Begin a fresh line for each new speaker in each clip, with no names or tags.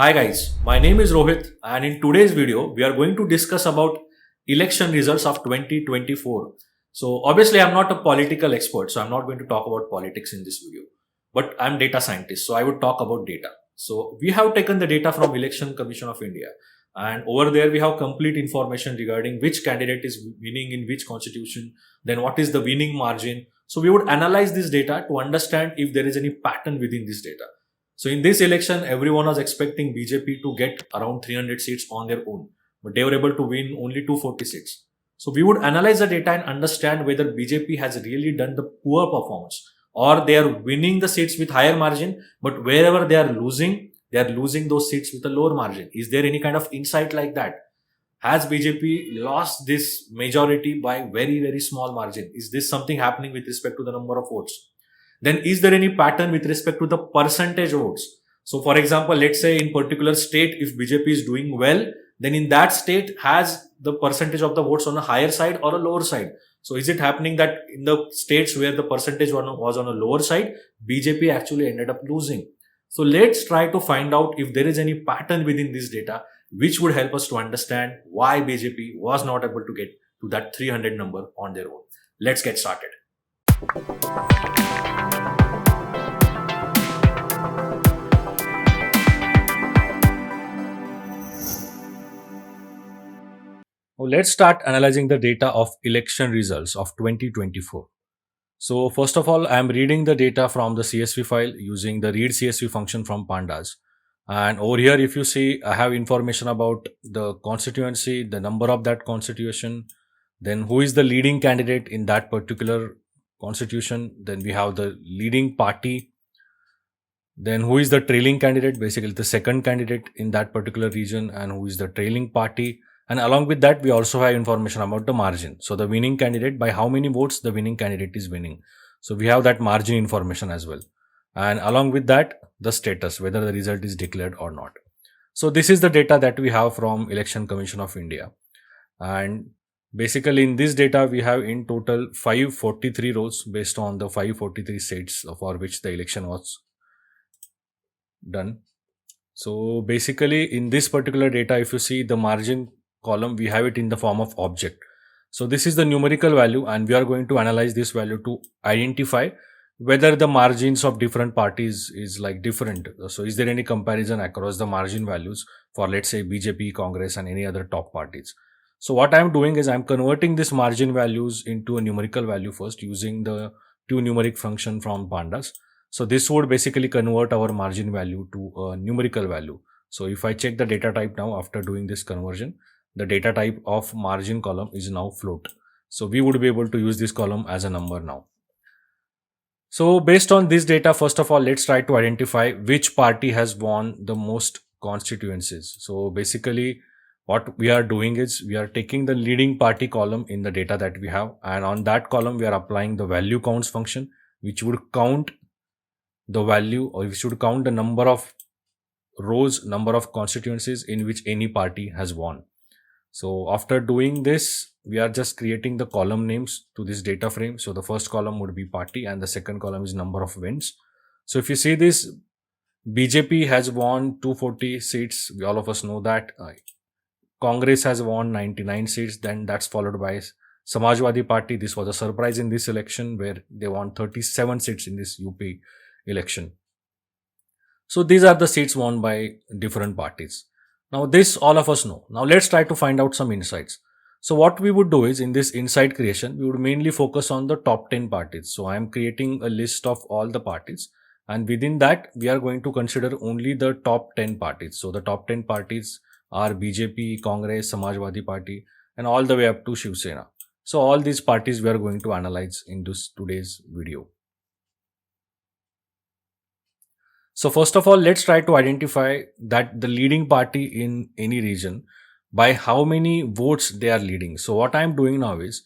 Hi guys, my name is Rohit and in today's video we are going to discuss about election results of 2024. So obviously I'm not a political expert, so I'm not going to talk about politics in this video, but I'm data scientist, so I would talk about data. So we have taken the data from Election Commission of India, and over there we have complete information regarding which candidate is winning in which constitution, then what is the winning margin. So we would analyze this data to understand if there is any pattern within this data. So in this election, everyone was expecting BJP to get around 300 seats on their own, but they were able to win only 240 seats. So we would analyze the data and understand whether BJP has really done the poor performance or they are winning the seats with higher margin, but wherever they are losing those seats with a lower margin. Is there any kind of insight like that? Has BJP lost this majority by very, very small margin? Is this something happening with respect to the number of votes? Then is there any pattern with respect to the percentage votes? So for example, let's say in particular state, if BJP is doing well, then in that state has the percentage of the votes on a higher side or a lower side. So is it happening that in the states where the percentage was on a lower side, BJP actually ended up losing? So let's try to find out if there is any pattern within this data, which would help us to understand why BJP was not able to get to that 300 number on their own. Let's get started. Now let's start analyzing the data of election results of 2024. So first of all, I'm reading the data from the CSV file using the read CSV function from Pandas. And over here, if you see, I have information about the constituency, the number of that constitution, then who is the leading candidate in that particular constitution, then we have the leading party, then who is the trailing candidate, basically the second candidate in that particular region, and who is the trailing party. And along with that, we also have information about the margin. So the winning candidate, by how many votes the winning candidate is winning. So we have that margin information as well. And along with that, the status, whether the result is declared or not. So this is the data that we have from Election Commission of India. And basically in this data, we have in total 543 rows based on the 543 states for which the election was done. So basically in this particular data, if you see the margin column, we have it in the form of object. So this is the numerical value, and we are going to analyze this value to identify whether the margins of different parties is like different. So is there any comparison across the margin values for, let's say, BJP, Congress, and any other top parties? So what I'm doing is I'm converting this margin values into a numerical value first using the toNumeric function from Pandas. So this would basically convert our margin value to a numerical value. So if I check the data type now after doing this conversion, the data type of margin column is now float. So we would be able to use this column as a number now. So based on this data, first of all, let's try to identify which party has won the most constituencies. So basically what we are doing is we are taking the leading party column in the data that we have, and on that column we are applying the value counts function, which would count the value, or we should count the number of rows, number of constituencies in which any party has won. So after doing this, we are just creating the column names to this data frame. So the first column would be party and the second column is number of wins. So if you see this, BJP has won 240 seats. We all of us know that. Congress has won 99 seats. Then that's followed by Samajwadi Party. This was a surprise in this election where they won 37 seats in this UP election. So these are the seats won by different parties. Now this all of us know. Now let's try to find out some insights. So what we would do is in this insight creation, we would mainly focus on the top 10 parties. So I am creating a list of all the parties, and within that we are going to consider only the top 10 parties. So the top 10 parties are BJP, Congress, Samajwadi Party, and all the way up to Shiv Sena. So all these parties we are going to analyze in today's video. So first of all, let's try to identify that the leading party in any region, by how many votes they are leading. So what I'm doing now is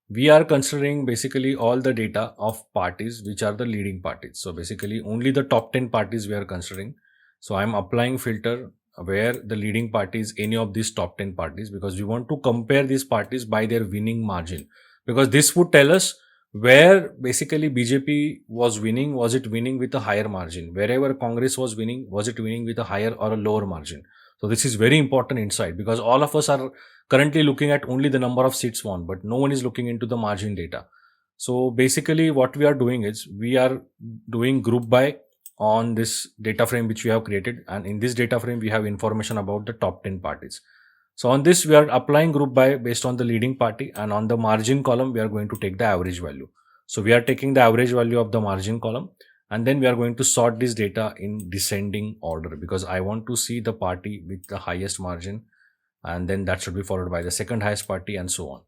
we are considering basically all the data of parties which are the leading parties. So basically only the top 10 parties we are considering. So I'm applying filter where the leading party is any of these top 10 parties, because we want to compare these parties by their winning margin, because this would tell us where basically BJP was winning, was it winning with a higher margin? Wherever Congress was winning, was it winning with a higher or a lower margin? So this is very important insight, because all of us are currently looking at only the number of seats won, but no one is looking into the margin data. So basically what we are doing is we are doing group by on this data frame which we have created, and in this data frame we have information about the top 10 parties. So on this, we are applying group by based on the leading party, and on the margin column, we are going to take the average value. So we are taking the average value of the margin column, and then we are going to sort this data in descending order, because I want to see the party with the highest margin, and then that should be followed by the second highest party, and so on.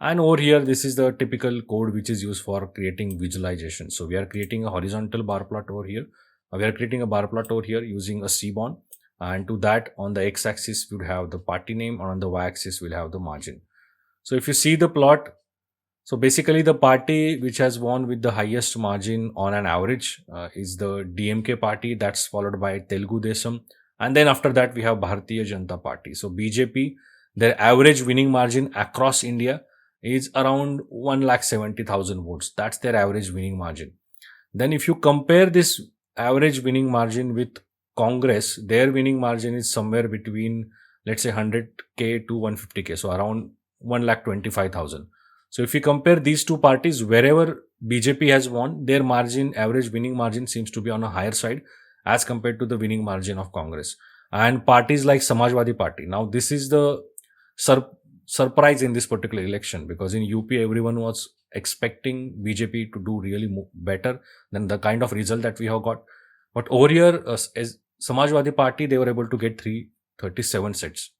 And over here, this is the typical code which is used for creating visualization. So we are creating a horizontal bar plot over here. We are creating a bar plot over here using a C-bond, and to that on the x-axis we would have the party name, and on the y-axis we'll have the margin. So if you see the plot, so basically the party which has won with the highest margin on an average is the DMK party, that's followed by Telugu Desam, and then after that we have Bharatiya Janata Party. So BJP, their average winning margin across India is around 1,70,000 votes. That's their average winning margin. Then if you compare this average winning margin with Congress, their winning margin is somewhere between, let's say, 100k to 150k, so around 1,25,000. So if you compare these two parties, wherever BJP has won, their margin, average winning margin seems to be on a higher side as compared to the winning margin of Congress. And parties like Samajwadi Party, now this is the surprise in this particular election, because in UP everyone was expecting BJP to do really better than the kind of result that we have got. But over here, as Samajwadi Party, they were able to get 337 seats.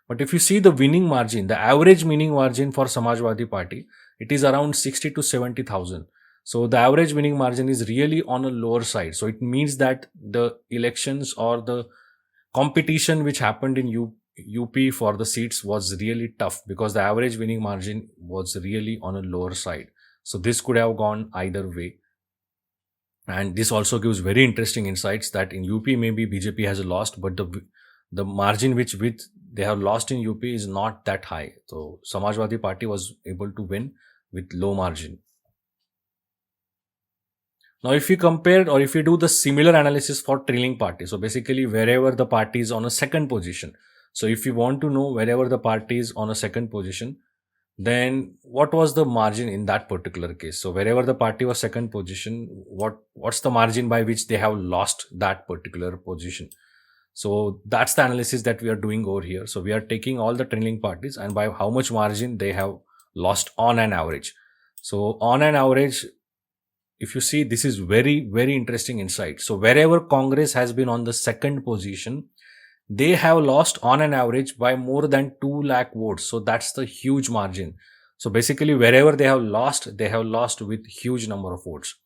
But if you see the winning margin, the average winning margin for Samajwadi Party, it is around 60 to 70,000. So the average winning margin is really on a lower side. So it means that the elections or the competition which happened in UP for the seats was really tough, because the average winning margin was really on a lower side. So this could have gone either way. And this also gives very interesting insights that in UP maybe BJP has lost, but the margin which they have lost in UP is not that high. So Samajwadi Party was able to win with low margin. Now, if you compare or if you do the similar analysis for trailing party, so basically wherever the party is on a second position. So if you want to know wherever the party is on a second position, then what was the margin in that particular case? So wherever the party was second position, what's the margin by which they have lost that particular position? So that's the analysis that we are doing over here. So we are taking all the trailing parties and by how much margin they have lost on an average. So on an average, if you see, this is very, very interesting insight. So wherever Congress has been on the second position, they have lost on an average by more than 2 lakh votes. So that's the huge margin. So basically wherever they have lost with huge number of votes.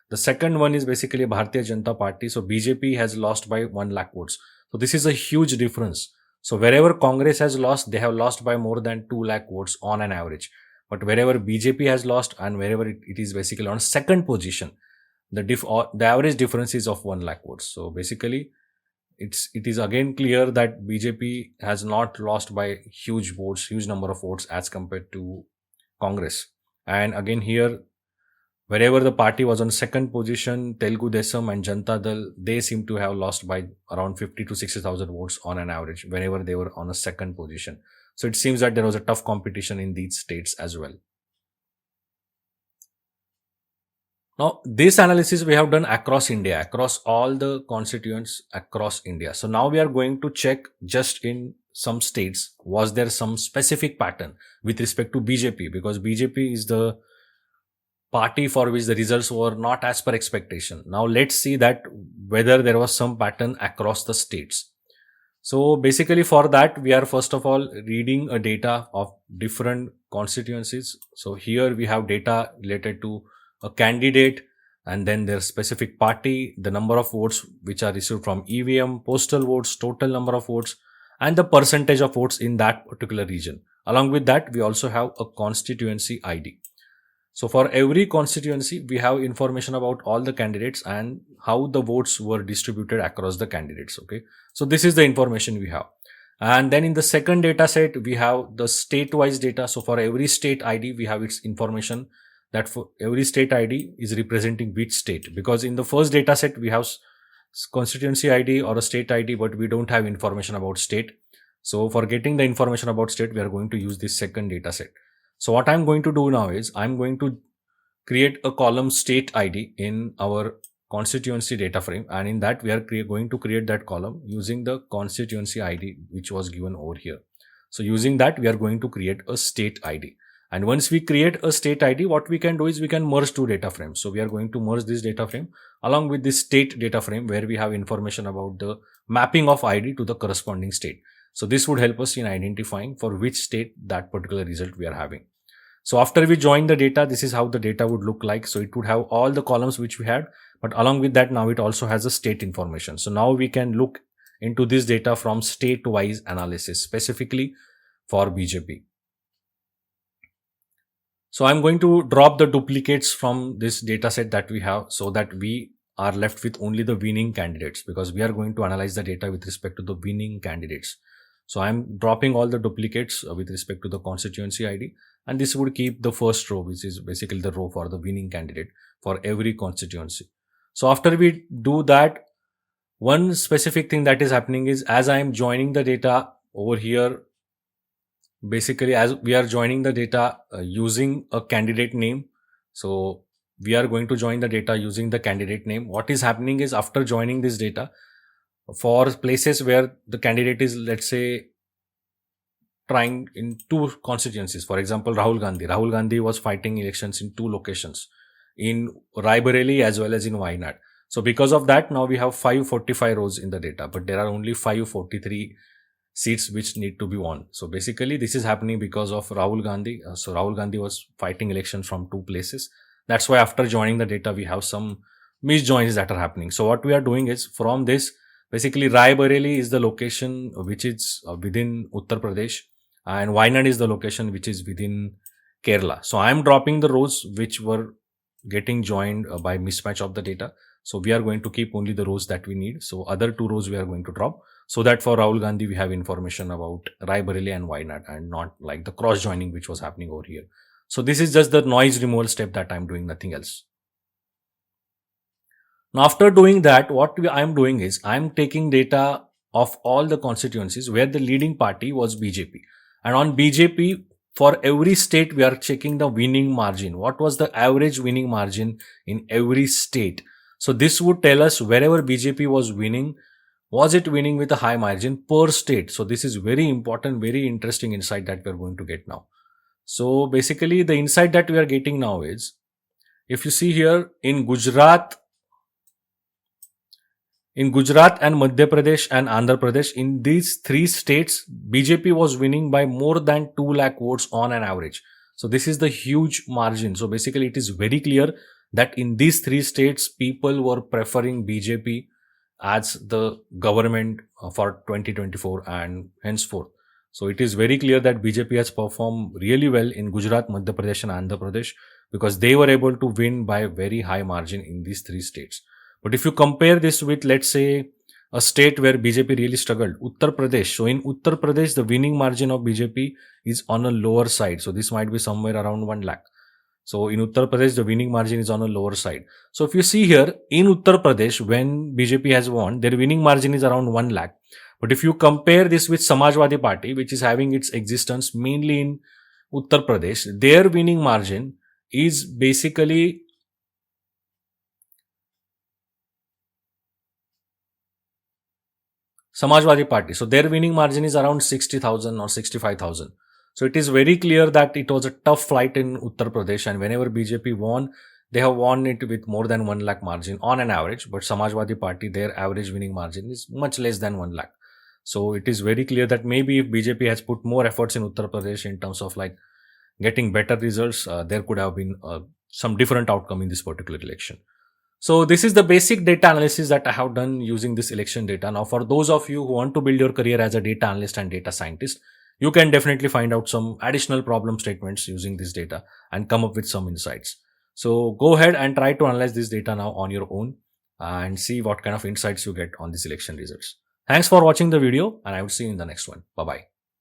The second one is basically Bharatiya Janata Party. So BJP has lost by 1 lakh votes. So this is a huge difference. So wherever Congress has lost, they have lost by more than 2 lakh votes on an average. But wherever BJP has lost and wherever it is basically on second position, the average difference is of 1 lakh votes. So basically, it is again clear that BJP has not lost by huge number of votes as compared to Congress. And again here, wherever the party was on second position, Telugu Desam and Janata Dal, they seem to have lost by around 50 to 60,000 votes on an average whenever they were on a second position. So it seems that there was a tough competition in these states as well. Now, this analysis we have done across India, across all the constituents across India. So now we are going to check just in some states, was there some specific pattern with respect to BJP, because BJP is the party for which the results were not as per expectation. Now let's see that whether there was some pattern across the states. So basically for that, we are first of all reading a data of different constituencies. So here we have data related to a candidate and then their specific party, the number of votes which are received from EVM, postal votes, total number of votes, and the percentage of votes in that particular region. Along with that, we also have a constituency ID. So for every constituency, we have information about all the candidates and how the votes were distributed across the candidates. Okay. So this is the information we have. And then in the second data set, we have the state-wise data. So for every state ID, we have its information. that for every state ID is representing which state, because in the first data set we have constituency ID or a state ID, but we don't have information about state. So for getting the information about state, we are going to use this second data set. So what I'm going to do now is I'm going to create a column state ID in our constituency data frame, and in that we are going to create that column using the constituency ID which was given over here. So using that we are going to create a state ID, and once we create a state ID, what we can do is we can merge two data frames. So we are going to merge this data frame along with this state data frame where we have information about the mapping of ID to the corresponding state. So this would help us in identifying for which state that particular result we are having. So after we join the data, this is how the data would look like. So it would have all the columns which we had, but along with that, now it also has a state information. So now we can look into this data from state-wise analysis, specifically for BJP. So I'm going to drop the duplicates from this data set that we have so that we are left with only the winning candidates, because we are going to analyze the data with respect to the winning candidates. So I'm dropping all the duplicates with respect to the constituency ID, and this would keep the first row, which is basically the row for the winning candidate for every constituency. So after we do that, one specific thing that is happening is as I am joining the data over here, basically as we are joining the data using a candidate name. So we are going to join the data using the candidate name. What is happening is after joining this data, for places where the candidate is, let's say, trying in two constituencies, for example, Rahul Gandhi was fighting elections in two locations, in Raebareli as well as in Wayanad. So because of that, now we have 545 rows in the data, but there are only 543 seats which need to be won. So basically this is happening because of Rahul Gandhi. So Rahul Gandhi was fighting elections from two places. That's why after joining the data, we have some misjoins that are happening. So what we are doing is from this, basically Raebareli is the location which is within Uttar Pradesh, and Wayanad is the location which is within Kerala. So I am dropping the rows which were getting joined by mismatch of the data. So we are going to keep only the rows that we need. So other two rows we are going to drop, so that for Rahul Gandhi we have information about Raebareli and Wayanad, and not like the cross joining which was happening over here. So this is just the noise removal step that I'm doing, nothing else. Now after doing that, what I'm doing is I'm taking data of all the constituencies where the leading party was BJP. And on BJP, for every state, we are checking the winning margin. What was the average winning margin in every state? So this would tell us wherever BJP was winning, was it winning with a high margin per state? So this is very important, very interesting insight that we're going to get now. So basically the insight that we are getting now is, if you see here in Gujarat and Madhya Pradesh and Andhra Pradesh, in these three states, BJP was winning by more than 2 lakh votes on an average. So this is the huge margin. So basically it is very clear that in these three states, people were preferring BJP as the government for 2024 and henceforth. So it is very clear that BJP has performed really well in Gujarat, Madhya Pradesh and Andhra Pradesh, because they were able to win by a very high margin in these three states. But if you compare this with, let's say, a state where BJP really struggled, Uttar Pradesh. So in Uttar Pradesh, the winning margin of BJP is on a lower side. So this might be somewhere around 1 lakh. So in Uttar Pradesh, the winning margin is on a lower side. So if you see here, in Uttar Pradesh, when BJP has won, their winning margin is around 1 lakh. But if you compare this with Samajwadi Party, which is having its existence mainly in Uttar Pradesh, their winning margin is basically Samajwadi Party. So their winning margin is around 60,000 or 65,000. So it is very clear that it was a tough fight in Uttar Pradesh, and whenever BJP won, they have won it with more than 1 lakh margin on an average. But Samajwadi Party, their average winning margin is much less than 1 lakh. So it is very clear that maybe if BJP has put more efforts in Uttar Pradesh in terms of like getting better results, there could have been some different outcome in this particular election. So this is the basic data analysis that I have done using this election data. Now, for those of you who want to build your career as a data analyst and data scientist, you can definitely find out some additional problem statements using this data and come up with some insights. So go ahead and try to analyze this data now on your own and see what kind of insights you get on these election results. Thanks for watching the video, and I will see you in the next one. Bye-bye.